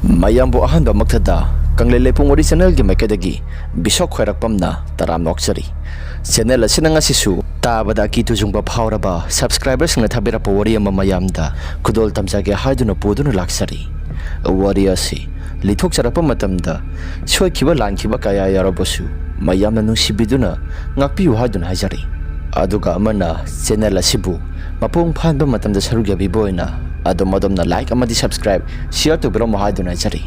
Mayambu ahanba maktada Kanglele pung original gi maikadagi Bisok khairakpamna taram noksari channel asina ngasisu tabada ki tujungba phawraba subscribers nga thabira pa wari ama mayamda kudol tamjage haiduna poduna laksari wari asi lithok charapa matamda soikiba langkiba kaya yarabosu mayamna nungsibiduna ngakpiu haiduna hajari aduga amana channel asibu mapung phanba matamda sarugya biboina adomadom na like amadi subscribe share to biro haiduna hajari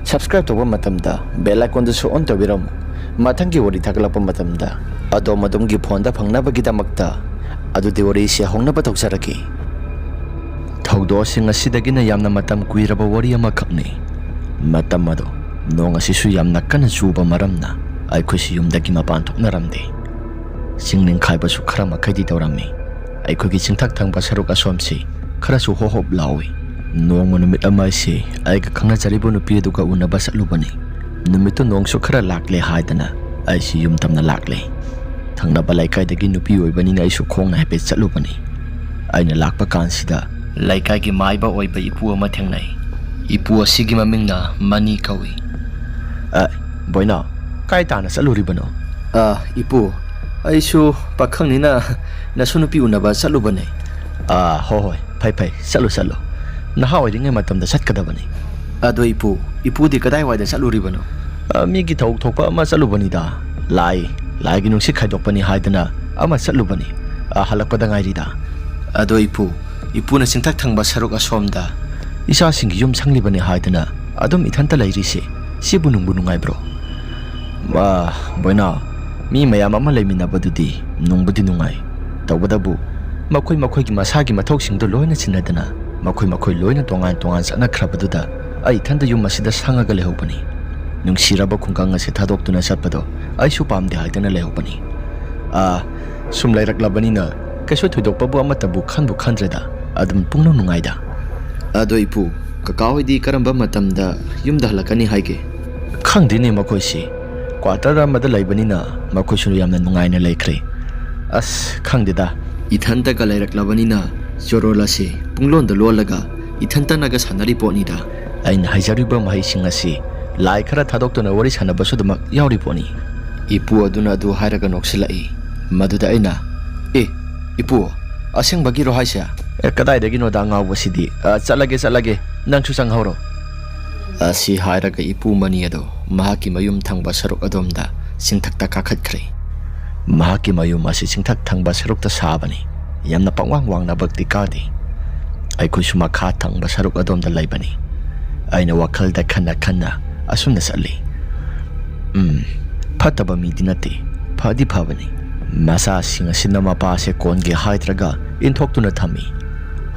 subscribe to matamda bell icon du on to biro matangi wari thaglapa matamda adomadom gi phone da phangna bagidamakta adu de wari se hongna ba tawsaraki thawdo sing asidagina yamna matam kuiraba wari ama khakni matam ado nong asisu yamna kana chuba maramna ai khosi yumdagi mapan thokna ramde singning khaiba su khara makhadi tawrami ai khogi singthak thangba saruka somsi khara su hohop lawi nong numit ama se ai ka khangna charibo nupi duka unaba salubani numito nong su khara lakle haidana ai si yum tamna lakle thangna balai kai dagi nupi oibani na isu khong na hepe chalubani aina lakpa kansida laikai gi maiba oiba ipu ama thengnai ipu asigi mamingna mani kawi boina kai tana saluribano ipu aisu pakhangni na nasunupi unaba salubani hoi phai salu na hawai ringai matamda satkadabani ado ipu di kadai waida saluribano mi gi thok thokpa ama salubani da lai gi nungsi khaidokpani haidana ama salubani halakpada ngairida ado ipu na singthak thangba saruk asomda isa singi yum sanglibani haidana adum ithanta lairisi sibu nungbu nungai bro boina mi mayam ama leiminabadudi nungbudi nungai tawbadabu makhoi gi masagi mathok singdo loina sinadana makhoi loina tongan sana khrabaduda ai thanda yum masida sangaga lehopani nungsiraba khungkang ase thadokuna satpado aisu pamde haidana lehopani sum lairak na kaso thoidokpa bu amata bu khandreda adum pungno nungaida ado ipu kakawidi karamba matamda yumda halakani haige khangdine makoisi quarter amada laibani na makoisu yamna nungaina laikre khangdeda ithanta ga lairak na jorolase punglonda lolaga ithanta naga sanari ponida aina haijariba mahai singasi lai khara thadokna wari sanabasudama yauri poni ipu aduna du hairaga noksilai maduda aina ipu aseng bagi ro haisya kadai dagi no da ngaw basidi chalage nangsu sanghoro asi hairaga ipu mani ado mahaki mayum thangba saruk adomda singthakta kakhatkre mahaki mayum asi singthak thangba sarukta sabani yamna pangwang na bakti kadi ai kusuma kha thangba saruk adomda laibani aina wakhalda khanna asumna sali fataba mi dinati phadi phabani masa singa sinama pa se konge haidraga inthokuna thami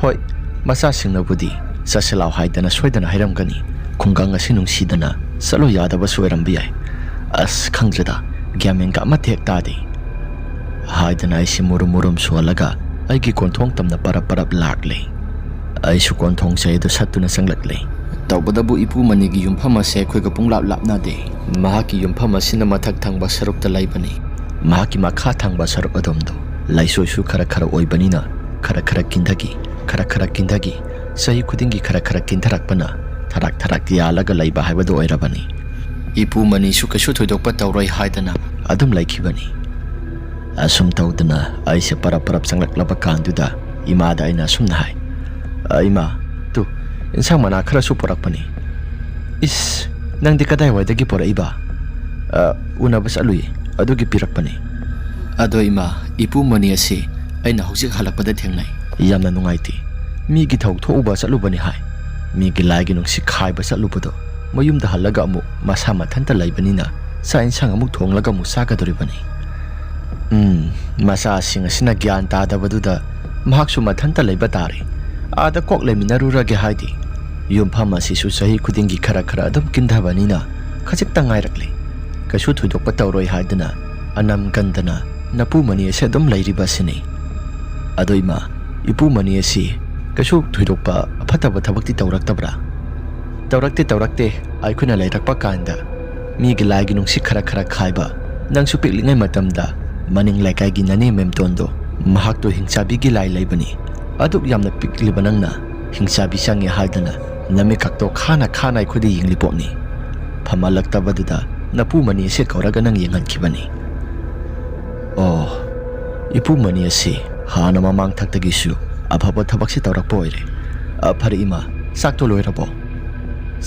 hoi masa singna budi saselau haidana soidana hairamgani khunganga sinung sidana salo yadaba soirambi ai khangdrada gyamenga amathek tadi haidana ai simurum sualaga aigi konthong tamna parap lakle ai su konthong se do satuna sanglakle tawbadabu ipu manigi yumphama se khoiga punglap lapna de mahaki yumphama sinama thak thangba sarukta laibani mahaki makha thangba saruk adomdo laisoi su khara oibanina khara kindagi sahi khudingi khara kintarakpana tharak yalaga laiba haibado oirabani ipu mani su kasu thoidokpa tawroi haidana adum laikhibani asum tawdana aise parap sanglaklaba kanduda imada aina sumna hai ima tu insang mana khara su porakpani nangdi kadai waidagi poraiba unabas alui adugi pirakpani ado ima ipu mani ase aina hojik halakpada thengnai yamna nungaiti mi gi thok thoba salubani hai mi gi laigi nungsi khaiba salubado mayumda halaga amu masa mathanta laibanina sa insang amuk thonglaga mu saga doribani masa singa sina gyan ta dabaduda mahaksu mathanta laiba tare ada kok leminarurage haidi yumphama sisu sahi khudingi khara adum kindhabanina khajik tangai rakle kasu thudokpa tawroi haidana anam gandana napu mani ase dum lairiba sini adoima ipu mani ase kasu thudokpa aphataba thabakti tawrakte aikhuna lairakpa kanda mi gi laigi nungsi khara khaiba nangsu piklingai matamda maning laikai gi nani memtondo mahak to hingsabi gi laibani aduk yamna pikliba nangna hingsabi sangi haidana ꯅꯃꯤꯠꯀꯛꯇꯣ ꯈꯥꯅ ꯈꯥꯅ ꯑꯩꯈꯣꯏꯗ ꯌꯦꯡꯂꯤ ꯄꯣꯠꯅꯤ ꯐꯝꯍꯜꯂꯛꯇꯕꯗꯨꯗ ꯅꯄꯨꯃꯅꯤ ꯑꯁꯤ ꯀꯧꯔꯒ ꯅꯪ ꯌꯦꯡꯍꯟꯈꯤꯕꯅꯤ ꯑꯣ ꯏꯄꯨꯃꯅꯤ ꯑꯁꯤ ꯍꯥꯟꯅ ꯃꯃꯥꯡ ꯊꯛꯇꯒꯤꯁꯨ ꯑꯐꯕ ꯊꯕꯛꯁꯤ ꯇꯧꯔꯛꯄ ꯑꯣꯏꯔꯦ ꯐꯔꯦ ꯏꯃꯥ ꯆꯥꯛꯇꯣ ꯂꯣꯏꯔꯕꯣ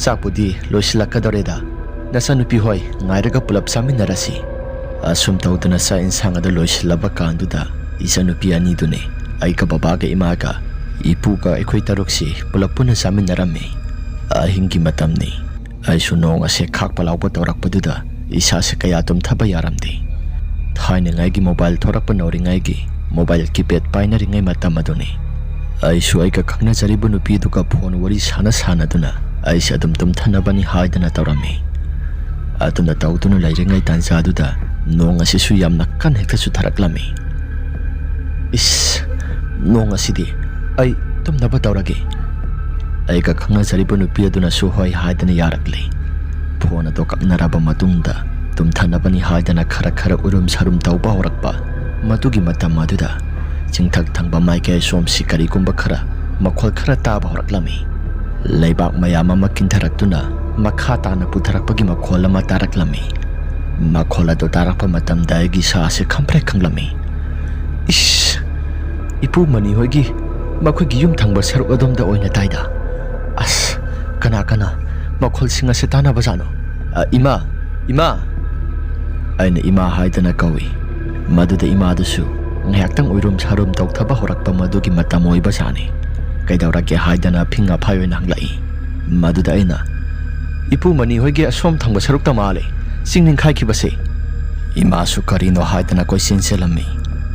ꯆꯥꯛꯄꯨꯗꯤ ꯂꯣꯏꯁꯤꯜꯂꯛꯀꯗꯧꯔꯦꯗ ꯅꯆꯥꯅꯨꯄꯤ ꯍꯣꯏ ꯉꯥꯏꯔꯒ ꯄꯨꯂꯞ ꯆꯥꯃꯤꯟꯅꯔꯁꯤ ꯑꯁꯨꯝ ꯇꯧꯗꯨꯅ ꯆꯥꯛ ꯏꯟꯁꯥꯡ ꯑꯗꯨ ꯂꯣꯏꯁꯤꯜꯂꯕ ꯀꯥꯟꯗꯨꯗ ꯏꯆꯥꯅꯨꯄꯤ ꯑꯅꯤꯗꯨꯅꯤ ꯑꯩꯒ ꯕꯕꯥꯒ ꯏꯃꯥꯒ ꯏꯄꯨꯒ ꯑꯩꯈꯣꯏ ꯇꯔꯨꯛꯁꯤ ꯄꯨꯂꯞ ꯄꯨꯟꯅ ꯆꯥꯃꯤꯟꯅꯔꯝꯃꯤ ꯑꯍꯤꯡꯒꯤ ꯃꯇꯝꯅꯤ ꯑꯩꯁꯨ ꯅꯣꯡ ꯑꯁꯦ ꯈꯥꯛꯄ ꯂꯥꯎꯕ ꯇꯧꯔꯛꯄꯗꯨꯗ ꯏꯁꯥꯁꯦ ꯀꯌꯥ ꯇꯨꯝꯊꯕ ꯌꯥꯔꯝꯗꯦ ꯊꯥꯏꯅꯉꯩꯒꯤ ꯃꯣꯕꯥꯏꯜ ꯊꯣꯔꯛꯄ ꯅꯧꯔꯤꯉꯩꯒꯤ ꯃꯣꯕꯥꯏꯜ ꯀꯤꯄꯦꯗ ꯄꯥꯏꯅꯔꯤꯉꯩ ꯃꯇꯝ ꯑꯗꯨꯅꯤ ꯑꯩꯁꯨ ꯑꯩꯒ ꯈꯪꯅꯖꯔꯤꯕ ꯅꯨꯄꯤꯗꯨꯒ ꯐꯣꯟ ꯋꯥꯔꯤ ꯁꯥꯟꯅꯗꯨꯅ ꯑꯩꯁꯦ ꯑꯗꯨꯝ ꯇꯨꯝꯊꯅꯕꯅꯤ ꯍꯥꯏꯗꯅ ꯇꯧꯔꯝꯃꯤ ꯑꯗꯨꯅ ꯇꯧꯗꯨꯅ ꯂꯩꯔꯤꯉꯩ ꯇꯥꯟꯖꯥꯗꯨꯗ ꯅꯣꯡ ꯑꯁꯤꯁꯨ ꯌꯥꯝꯅ ꯀꯟꯅ ꯍꯦꯛꯇ ꯆꯨꯊꯔꯛꯂꯝꯃꯤ ꯏꯁ ꯅꯣꯡ ꯑꯁꯤꯗꯤ ꯑꯩ ꯇꯨꯝꯅꯕ ꯇꯧꯔꯒꯦ ꯑꯩꯒ ꯈꯪꯅꯖꯔꯤꯕ ꯅꯨꯄꯤ ꯑꯗꯨꯅꯁꯨ ꯍꯣꯏ ꯍꯥꯏꯗꯅ ꯌꯥꯔꯛꯂꯤ ꯐꯣꯟ ꯑꯗꯨ ꯀꯛꯅꯔꯕ ꯃꯇꯨꯡꯗ ꯇꯨꯝꯊꯅꯕꯅꯤ ꯍꯥꯏꯗꯅ ꯈꯔ ꯎꯔꯨꯝ ꯁꯥꯔꯨꯝ ꯇꯧꯕ ꯍꯧꯔꯛꯄ ꯃꯗꯨꯒꯤ ꯃꯇꯝ ꯑꯗꯨꯗ ꯆꯤꯡꯊꯛ ꯊꯪꯕ ꯃꯥꯏꯀꯩ ꯁꯣꯝꯁꯤ ꯀꯔꯤꯒꯨꯝꯕ ꯈꯔ ꯃꯈꯣꯜ ꯈꯔ ꯇꯥꯕ ꯍꯧꯔꯛꯂꯝꯃꯤ ꯂꯩꯕꯥꯛ ꯃꯌꯥꯝ ꯑꯃ ꯀꯤꯟꯊꯔꯛꯇꯨꯅ ꯃꯈꯥ ꯇꯥꯅ ꯄꯨꯊꯔꯛꯄꯒꯤ ꯃꯈꯣꯜ ꯑꯃ ꯇꯥꯔꯛꯂꯝꯃꯤ ꯃꯈꯣꯜ ꯑꯗꯨ ꯇꯥꯔꯛꯄ ꯃꯇꯝꯗ ꯑꯩꯒꯤ ꯁꯥꯁꯦ ꯈꯪꯄ꯭ꯔꯦꯛ ꯈꯪꯂꯝꯃꯤ ꯏꯁ ꯏꯄꯨꯃꯅꯤ ꯍꯣꯏꯒꯤ ꯃꯈꯣꯏꯒꯤ ꯌꯨꯝ ꯊꯪꯕ ꯁꯔꯨꯛ ꯑꯗꯣꯝꯗ ꯑꯣꯏꯅ ꯇꯥꯏꯗ ꯑꯁ ꯀꯅꯥ ꯃꯈꯣꯜꯁꯤꯡ ꯑꯁꯤ ꯇꯥꯟꯅꯕꯖꯥꯠꯅꯣ ꯏꯃꯥ ꯑꯩꯅ ꯏꯃꯥ ꯍꯥꯏꯗꯅ ꯀꯧꯏ ꯃꯗꯨꯗ ꯏꯃꯥꯗꯨꯁꯨ ꯉꯥꯏꯍꯥꯛꯇꯪ ꯎꯏꯔꯨꯝ ꯁꯥꯔꯨꯝ ꯇꯧꯊꯕ ꯍꯧꯔꯛꯄ ꯃꯗꯨꯒꯤ ꯃꯇꯝ ꯑꯣꯏꯕꯖꯥꯠꯅꯤ ꯀꯩꯗꯧꯔꯒꯦ ꯍꯥꯏꯗꯅ ꯑꯐꯤꯡ ꯑꯐꯥꯏ ꯑꯣꯏꯅ ꯍꯪꯂꯛꯏ ꯃꯗꯨꯗ ꯑꯩꯅ ꯏꯄꯨꯃꯅꯤ ꯍꯣꯏꯒꯤ ꯑꯁꯣꯝ ꯊꯪꯕ ꯁꯔꯨꯛꯇ ꯃꯥꯜꯂꯦ ꯆꯤꯡ ꯅꯤꯡꯈꯥꯏꯈꯤꯕꯁꯦ ꯏꯃꯥꯁꯨ ꯀꯔꯤꯅꯣ ꯍꯥꯏꯗꯅ ꯀꯣꯏꯆꯦꯟ ꯆꯦꯜꯂꯝꯃꯤ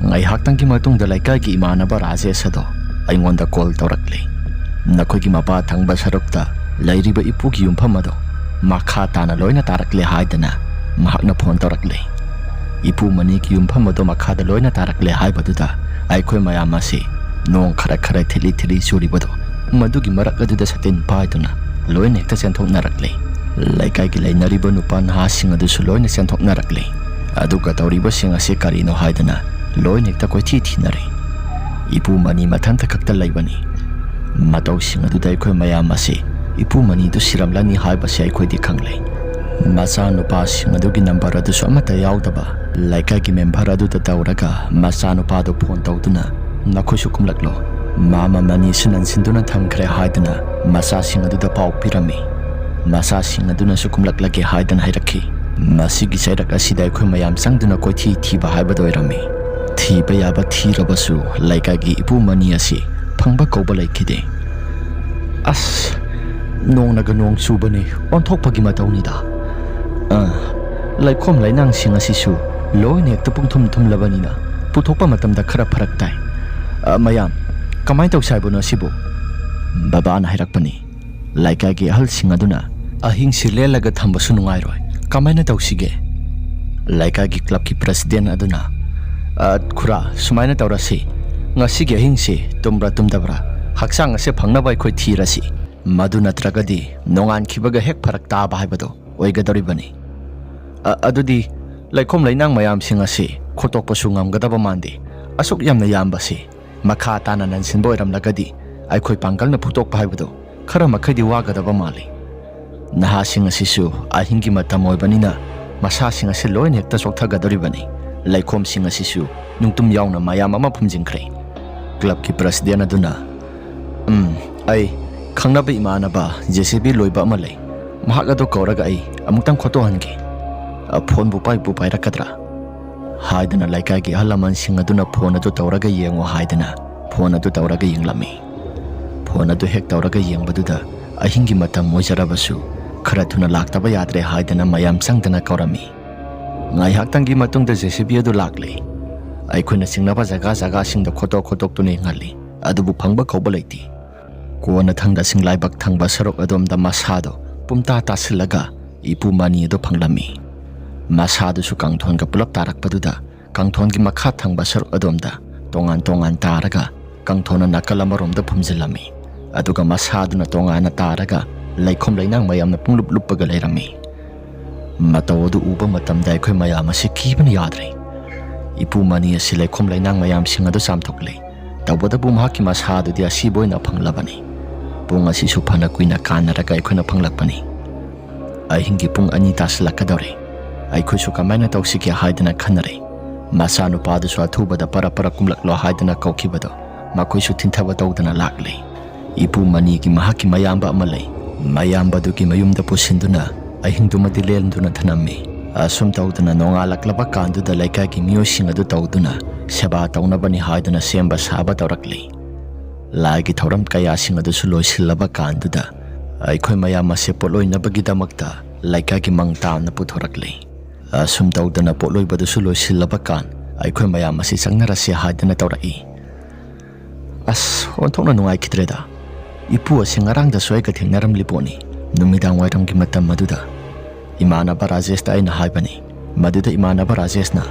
ꯉꯥꯏꯍꯥꯛꯇꯪꯒꯤ ꯃꯇꯨꯡꯗ ꯂꯩꯀꯥꯏꯒꯤ ꯏꯃꯥꯟꯅꯕ ꯔꯥꯖꯦꯁ ꯑꯗꯣ ꯑꯩꯉꯣꯟꯗ ꯀꯣꯜ ꯇꯧꯔꯛꯂꯤ ꯅꯈꯣꯏꯒꯤ ꯃꯄꯥ ꯊꯪꯕ ꯁꯔꯨꯛꯇ ꯂꯩꯔꯤꯕ ꯏꯄꯨꯒꯤ ꯌꯨꯝꯐꯝ ꯑꯗꯣ ꯃꯈꯥ ꯇꯥꯅ ꯂꯣꯏꯅ ꯇꯥꯔꯛꯂꯦ ꯍꯥꯏꯗꯅ ꯃꯍꯥꯛꯅ ꯐꯣꯟ ꯇꯧꯔꯛꯂꯤ ꯏꯄꯨꯃꯅꯤꯒꯤ ꯌꯨꯝꯐꯝ ꯑꯗꯣ ꯃꯈꯥꯗ ꯂꯣꯏꯅ ꯇꯥꯔꯛꯂꯦ ꯍꯥꯏꯕꯗꯨꯗ ꯑꯩꯈꯣꯏ ꯃꯌꯥꯝ ꯑꯁꯤ ꯅꯣꯡ ꯈꯔ ꯊꯤꯂꯤ ꯆꯨꯔꯤꯕꯗꯣ ꯃꯗꯨꯒꯤ ꯃꯔꯛ ꯑꯗꯨꯗ ꯁꯥꯇꯤꯟ ꯄꯥꯏꯗꯨꯅ ꯂꯣꯏꯅ ꯍꯦꯛꯇ ꯆꯦꯟꯊꯣꯛꯅꯔꯛꯂꯤ ꯂꯩꯀꯥꯏꯒꯤ ꯂꯩꯅꯔꯤꯕ ꯅꯨꯄꯥ ꯅꯍꯥꯁꯤꯡ ꯑꯗꯨꯁꯨ ꯂꯣꯏꯅ ꯆꯦꯟꯊꯣꯛꯅꯔꯛꯂꯤ ꯑꯗꯨꯒ ꯇꯧꯔꯤꯕꯁꯤꯡ ꯑꯁꯤ ꯀꯔꯤꯅꯣ ꯍꯥꯏꯗꯅ ꯂꯣꯏꯅ ꯍꯦꯛꯇ ꯀꯣꯏꯊꯤ ꯊꯤꯅꯔꯤ ꯏꯄꯨꯃꯅꯤ ꯃꯊꯟꯇ ꯈꯛꯇ ꯂꯩꯕꯅꯤ ꯃꯇꯧꯁꯤꯡ ꯑꯗꯨꯗ ꯑꯩꯈꯣꯏ ꯃꯌꯥꯝ ꯑꯁꯤ ꯏꯄꯨꯃꯅꯤꯗꯨ ꯁꯤꯔꯝꯂꯅꯤ ꯍꯥꯏꯕꯁꯤ ꯑꯩꯈꯣꯏꯗꯤ ꯈꯪꯂꯦ ꯃꯆꯥꯅꯨꯄꯥꯁꯤꯡ ꯑꯗꯨꯒꯤ ꯅꯝꯕꯔ ꯑꯗꯨꯁꯨ ꯑꯃꯠꯇ ꯌꯥꯎꯗꯕ ꯂꯩꯀꯥꯏꯒꯤ ꯃꯦꯝꯕꯔ ꯑꯗꯨꯗ ꯇꯧꯔꯒ ꯃꯆꯥꯅꯨꯄꯥꯗꯨ ꯐꯣꯟ ꯇꯧꯗꯨꯅ ꯅꯈꯣꯏꯁꯨ ꯀꯨꯝꯂꯛꯂꯣ ꯃꯥꯃ ꯃꯅꯤꯁꯨ ꯅꯟꯁꯤꯟꯗꯨꯅ ꯊꯝꯈ꯭ꯔꯦ ꯍꯥꯏꯗꯅ ꯃꯆꯥꯁꯤꯡ ꯑꯗꯨꯗ ꯄꯥꯎ ꯄꯤꯔꯝꯃꯤ ꯃꯆꯥꯁꯤꯡ ꯑꯗꯨꯅꯁꯨ ꯀꯨꯝꯂꯛꯂꯒꯦ ꯍꯥꯏꯗꯅ ꯍꯥꯏꯔꯛꯈꯤ ꯃꯁꯤꯒꯤ ꯆꯩꯔꯛ ꯑꯁꯤꯗ ꯑꯩꯈꯣꯏ ꯃꯌꯥꯝ ꯆꯪꯗꯨꯅ ꯀꯣꯏꯊꯤ ꯊꯤꯕ ꯍꯥꯏꯕꯗꯨ ꯑꯣꯏꯔꯝꯃꯤ ꯊꯤꯕ ꯌꯥꯕ ꯊꯤꯔꯕꯁꯨ ꯂꯩꯀꯥꯏꯒꯤ ꯏꯄꯨꯃꯅꯤ ꯑꯁꯤ ꯐꯪꯕ ꯀꯧꯕ ꯂꯩꯈꯤꯗꯦ ꯑꯁ ꯅꯣꯡꯅꯒ ꯅꯣꯡ ꯆꯨꯕꯅꯤ ꯑꯣꯟꯊꯣꯛꯄꯒꯤ ꯃꯇꯧꯅꯤꯗ ꯂꯩꯈꯣꯝ ꯂꯩꯅꯥꯡꯁꯤꯡ ꯑꯁꯤꯁꯨ ꯂꯣꯏꯅ ꯍꯦꯛꯇ ꯄꯨꯡꯊꯨꯝ ꯊꯨꯝꯂꯕꯅꯤꯅ ꯄꯨꯊꯣꯛꯄ ꯃꯇꯝꯗ ꯈꯔ ꯐꯔꯛ ꯇꯥꯏ ꯃꯌꯥꯝ ꯀꯃꯥꯏꯅ ꯇꯧꯁꯤ ꯍꯥꯏꯕꯅꯣ ꯑꯁꯤꯕꯨ ꯕꯕꯥꯅ ꯍꯥꯏꯔꯛꯄꯅꯤ ꯂꯩꯀꯥꯏꯒꯤ ꯑꯍꯜꯁꯤꯡ ꯑꯗꯨꯅ ꯑꯍꯤꯡꯁꯤ ꯂꯦꯜꯂꯒ ꯊꯝꯕꯁꯨ ꯅꯨꯡꯉꯥꯏꯔꯣꯏ ꯀꯃꯥꯏꯅ ꯇꯧꯁꯤꯒꯦ ꯂꯩꯀꯥꯏꯒꯤ ꯀ꯭ꯂꯕꯀꯤ ꯄ꯭ꯔꯁꯤꯗꯦꯟ ꯑꯗꯨꯅ ꯈꯨꯔꯥ ꯁꯨꯃꯥꯏꯅ ꯇꯧꯔꯁꯤ ꯉꯁꯤꯒꯤ ꯑꯍꯤꯡꯁꯤ ꯇꯨꯝꯕ꯭ꯔꯥ ꯇꯨꯝꯗꯕ꯭ꯔꯥ ꯍꯛꯆꯥꯡ ꯑꯁꯦ ꯐꯪꯅꯕ ꯑꯩꯈꯣꯏ ꯊꯤꯔꯁꯤ ꯃꯗꯨ ꯅꯠꯇ꯭ꯔꯒꯗꯤ ꯅꯣꯡꯉꯥꯟꯈꯤꯕꯒ ꯍꯦꯛ ꯐꯔꯛ ꯇꯥꯕ ꯍꯥꯏꯕꯗꯣ ꯑꯣꯏꯒꯗꯧꯔꯤꯕꯅꯤ ꯑꯗꯨꯗꯤ ꯂꯩꯈꯣꯝ ꯂꯩꯅꯥꯡ ꯃꯌꯥꯝꯁꯤꯡ ꯑꯁꯤ ꯈꯣꯠꯇꯣꯛꯄꯁꯨ ꯉꯝꯒꯗꯕ ꯃꯥꯟꯗꯦ ꯑꯁꯨꯛ ꯌꯥꯝꯅ ꯌꯥꯝꯕꯁꯤ ꯃꯈꯥ ꯇꯥꯅ ꯅꯟꯁꯤꯟꯕ ꯑꯣꯏꯔꯝꯂꯒꯗꯤ ꯑꯩꯈꯣꯏ ꯄꯥꯡꯒꯜꯅ ꯐꯨꯠꯇꯣꯛꯄ ꯍꯥꯏꯕꯗꯣ ꯈꯔ ꯃꯈꯩꯗꯤ ꯋꯥꯒꯗꯕ ꯃꯥꯜꯂꯤ ꯅꯍꯥꯁꯤꯡ ꯑꯁꯤꯁꯨ ꯑꯍꯤꯡꯒꯤ ꯃꯇꯝ ꯑꯣꯏꯕꯅꯤꯅ ꯃꯁꯥꯁꯤꯡ ꯑꯁꯤ ꯂꯣꯏꯅ ꯍꯦꯛꯇ ꯆꯣꯛꯊꯒꯗꯧꯔꯤꯕꯅꯤ ꯂꯩꯈꯣꯝꯁꯤꯡ ꯑꯁꯤꯁꯨ ꯅꯨꯡꯇꯨꯝ ꯌꯥꯎꯅ ꯃꯌꯥꯝ ꯑꯃ ꯐꯨꯝꯖꯤꯟꯈ꯭ꯔꯦ ꯀ꯭ꯂꯕꯀꯤ ꯄ꯭ꯔꯁꯤꯗꯦꯟ ꯑꯗꯨꯅ ꯑꯩ ꯈꯪꯅꯕ ꯏꯃꯥꯟꯅꯕ JCB ꯂꯣꯏꯕ ꯑꯃ ꯂꯩ ꯃꯍꯥꯛ ꯑꯗꯨ ꯀꯧꯔꯒ ꯑꯩ ꯑꯃꯨꯛꯇꯪ ꯈꯣꯠꯇꯣꯛꯍꯟꯒꯦ ꯐꯣꯟꯕꯨ ꯄꯥꯏꯔꯛꯀꯗ꯭ꯔꯥ ꯍꯥꯏꯗꯅ ꯂꯩꯀꯥꯏꯒꯤ ꯑꯍꯜ ꯂꯃꯟꯁꯤꯡ ꯑꯗꯨꯅ ꯐꯣꯟ ꯑꯗꯨ ꯇꯧꯔꯒ ꯌꯦꯡꯉꯣ ꯍꯥꯏꯗꯅ ꯐꯣꯟ ꯑꯗꯨ ꯇꯧꯔꯒ ꯌꯦꯡꯂꯝꯃꯤ ꯐꯣन ꯑꯗꯨ ꯍꯦꯛ ꯇꯧꯔꯒ ꯌꯦꯡꯕꯗꯨꯗ ꯑꯍꯤꯡꯒꯤ ꯃꯇꯝ ꯑꯣꯏꯖꯔꯕꯁꯨ ꯈꯔ ꯊꯨꯅ ꯂꯥꯛꯇꯕ ꯌꯥꯗ꯭ꯔꯦ ꯍꯥꯏꯗꯅ ꯃꯌꯥꯝ ꯆꯪꯗꯅ ꯀꯧꯔꯝꯃꯤ ꯉꯥꯏꯍꯥꯛꯇꯪꯒꯤ ꯃꯇꯨꯡꯗ JCB ꯑꯗꯨ ꯂꯥꯛꯂꯦ ꯑꯩꯈꯣꯏꯅ ꯆꯤꯡꯅꯕ ꯖꯒꯥꯁꯤꯡꯗ ꯈꯣꯠꯇꯣꯛꯇꯨꯅ ꯌꯦꯡꯍꯜꯂꯤ ꯑꯗꯨꯕꯨ ꯐꯪꯕ ꯀꯧꯕ ꯂꯩꯇꯦ ꯀꯣꯟꯅ ꯊꯪꯗ ꯁꯤꯡꯂꯥꯏꯕꯛ ꯊꯪꯕ ꯁꯔꯨꯛ ꯑꯗꯣꯝꯗ ꯃꯁꯥꯗꯣ ꯄꯨꯝꯇꯥ ꯇꯥꯁꯤꯜꯂꯒ ꯏꯄꯨꯃꯅꯤ ꯑꯗꯨ ꯐꯪꯂꯝꯃꯤ ꯃꯁꯥꯗꯨꯁꯨ ꯀꯥꯡꯊꯣꯟꯒ ꯄꯨꯂꯞ ꯇꯥꯔꯛꯄꯗꯨꯗ ꯀꯥꯡꯊꯣꯟꯒꯤ ꯃꯈꯥ ꯊꯪꯕ ꯁꯔꯨꯛ ꯑꯗꯣꯝꯗ ꯇꯣꯉꯥꯟ ꯇꯥꯔꯒ ꯀꯥꯡꯊꯣꯟꯅ ꯅꯥꯀꯜ ꯑꯃꯔꯣꯝꯗ ꯐꯨꯝꯖꯤꯜꯂꯝꯃꯤ ꯑꯗꯨꯒ ꯃꯁꯥꯗꯨꯅ ꯇꯣꯉꯥꯟꯅ ꯇꯥꯔꯒ ꯂꯩꯈꯣꯝ ꯂꯩꯅꯥꯡ ꯃꯌꯥꯝꯅ ꯄꯨꯡꯂꯨꯞ ꯂꯨꯞꯄꯒ ꯂꯩꯔꯝꯃꯤ ꯃꯇꯧ ꯑꯗꯨ ꯎꯕ ꯃꯇꯝꯗ ꯑꯩꯈꯣꯏ ꯃꯌꯥꯝ ꯑꯁꯤ ꯀꯤꯕꯅ ꯌꯥꯗ꯭ꯔꯦ ꯏꯄꯨꯃꯅꯤ ꯑꯁꯤ ꯂꯩꯈꯣꯝ ꯂꯩꯅꯥꯡ ꯃꯌꯥꯝꯁꯤꯡ ꯑꯗꯨ ꯆꯥꯝꯊꯣꯛꯂꯦ ꯇꯧꯕꯇꯕꯨ ꯃꯍꯥꯛꯀꯤ ꯃꯁꯥꯗꯨꯗꯤ ꯑꯁꯤꯕ ꯑꯣꯏꯅ ꯐꯪꯂꯕꯅꯤ ꯄꯨꯡ ꯑꯁꯤꯁꯨ ꯐꯅ ꯀꯨꯏꯅ ꯀꯥꯟꯅꯔꯒ ꯑꯩꯈꯣꯏꯅ ꯐꯪꯂꯛꯄꯅꯤ ꯑꯍꯤꯡꯒꯤ ꯄꯨꯡ 2 ꯇꯥꯁꯤꯜꯂꯛꯀꯗꯧꯔꯦ ꯑꯩꯈꯣꯏꯁꯨ ꯀꯃꯥꯏꯅ ꯇꯧꯁꯤꯒꯦ ꯍꯥꯏꯗꯅ ꯈꯟꯅꯔꯦ ꯃꯆꯥꯅꯨꯄꯥꯗꯨꯁꯨ ꯑꯊꯨꯕꯗ ꯄꯔꯞ ꯀꯨꯝꯂꯛꯂꯣ ꯍꯥꯏꯗꯅ ꯀꯧꯈꯤꯕꯗꯣ ꯃꯈꯣꯏꯁꯨ ꯊꯤꯟꯊꯕ ꯇꯧꯗꯅ ꯂꯥꯛꯂꯦ ꯏꯄꯨ ꯃꯅꯤꯒꯤ ꯃꯍꯥꯛꯀꯤ ꯃꯌꯥꯝꯕ ꯑꯃ ꯂꯩ ꯃꯌꯥꯝꯕꯗꯨꯒꯤ ꯃꯌꯨꯝꯗ ꯄꯨꯁꯤꯟꯗꯨꯅ ꯑꯍꯤꯡꯗꯨꯃꯗꯤ ꯂꯦꯟꯗꯨꯅ ꯊꯅꯝꯃꯤ ꯑꯁꯨꯝ ꯇꯧꯗꯨꯅ ꯅꯣꯡꯉꯥꯜꯂꯛꯂꯕ ꯀꯥꯟꯗꯨꯗ ꯂꯩꯀꯥꯏꯒꯤ ꯃꯤꯑꯣꯏꯁꯤꯡ ꯑꯗꯨ ꯇꯧꯗꯨꯅ ꯁꯦꯕꯥ ꯇꯧꯅꯕꯅꯤ ꯍꯥꯏꯗꯨꯅ ꯁꯦꯝꯕ ꯁꯥꯕ ꯇꯧꯔꯛꯂꯤ ꯂꯥꯏꯒꯤ ꯊꯧꯔꯝ ꯀꯌꯥꯁꯤꯡ ꯑꯗꯨꯁꯨ ꯂꯣꯏꯁꯤꯜꯂꯕ ꯀꯥꯟꯗꯨꯗ ꯑꯩꯈꯣꯏ ꯃꯌꯥꯝ ꯑꯁꯦ ꯄꯣꯠꯂꯣꯏꯅꯕꯒꯤꯗꯃꯛꯇ ꯂꯩꯀꯥꯏꯒꯤ ꯃꯪ ꯇꯥꯝꯅ ꯄꯨꯊꯣꯔꯛꯂꯤ ꯑꯁꯨꯝ ꯇꯧꯗꯨꯅ ꯄꯣꯠꯂꯣꯏꯕꯗꯨꯁꯨ ꯂꯣꯏꯁꯤꯜꯂꯕ ꯀꯥꯟ ꯑꯩꯈꯣꯏ ꯃꯌꯥꯝ ꯑꯁꯤ ꯆꯪꯅꯔꯁꯤ ꯍꯥꯏꯗꯅ ꯇꯧꯔꯛꯏ ꯑꯁ ꯑꯣꯟꯊꯣꯛꯅ ꯅꯨꯡꯉꯥꯏꯈꯤꯗ꯭ꯔꯦꯗ ꯏꯄꯨ ꯑꯁꯤ ꯉꯔꯥꯡꯗꯁꯨ ꯑꯩꯒ ꯊꯦꯡꯅꯔꯝꯂꯤ ꯄꯣꯠꯅꯤ ꯅꯨꯃꯤꯗꯥꯡ ꯋꯥꯏꯔꯝꯒꯤ ꯃꯇꯝ ꯑꯗꯨꯗ ꯏꯃꯥꯟꯅꯕ ꯔꯥꯖꯦꯁꯇ ꯑꯩꯅ ꯍꯥꯏꯕꯅꯤ ꯃꯗꯨꯗ ꯏꯃꯥꯟꯅꯕ ꯔꯥꯖꯦꯁꯅ